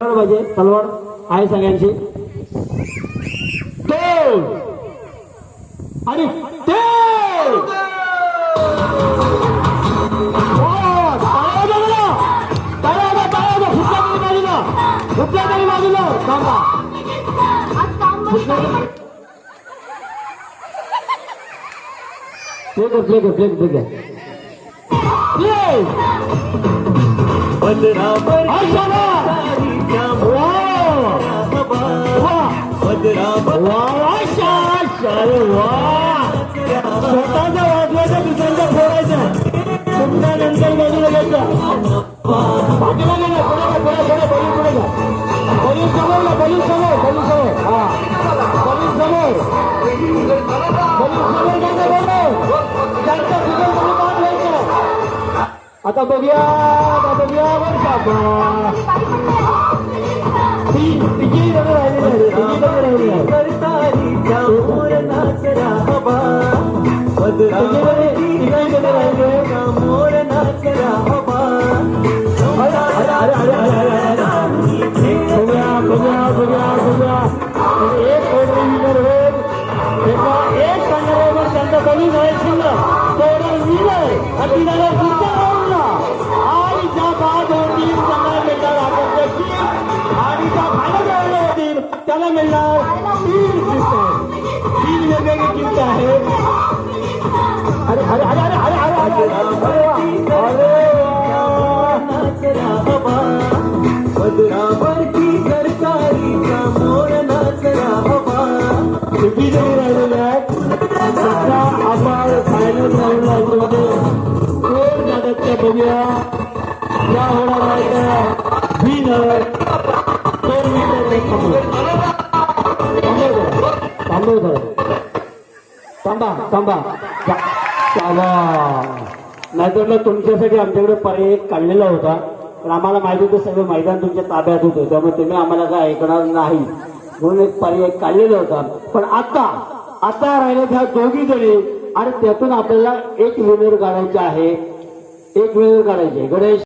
पाहिजे तलवार आहे सगळ्यांची दोन आणि कुठल्या तरी बाजूला प्ले कर प्ले प्ले स्वतःचा वाजवायचा दुसऱ्यांचा फोडायचा तुमच्या नंतर बाजूला घ्यायचा बाजूला गेला बलीन समोर बलीन समोर बलीन समोर हा बलीन समोर आता बघूया बरं का तिघी जण राहिलेली एक पंधरावर त्यांचा बली जायचं तेवढा विजय आणि ज्या बाद होतील त्यांना मिळणार आणि ज्या भाडं होतील त्याला मिळणार तीन वेगवेगळी गिफ्ट आहेत अरे अरे अरे अरे अरे अरे अरे सरकारी राहिलेले आहेत आपण फायनल राऊंडमध्ये कोण जाण्याच्या बघूया या होणार आहे विनर 2 मिनिटं थांबा नाहीतर तुमच्यासाठी आमच्याकडे पर्याय काढलेला होता पण आम्हाला माहिती होतं सगळं मैदान तुमच्या ताब्यात होतं त्यामुळे तुम्ही आम्हाला काय ऐकणार नाही म्हणून एक पर्याय काढलेला होता पण आता राहिले त्या दोघी जणी आणि त्यातून आपल्याला एक विनर काढायचे आहे गणेश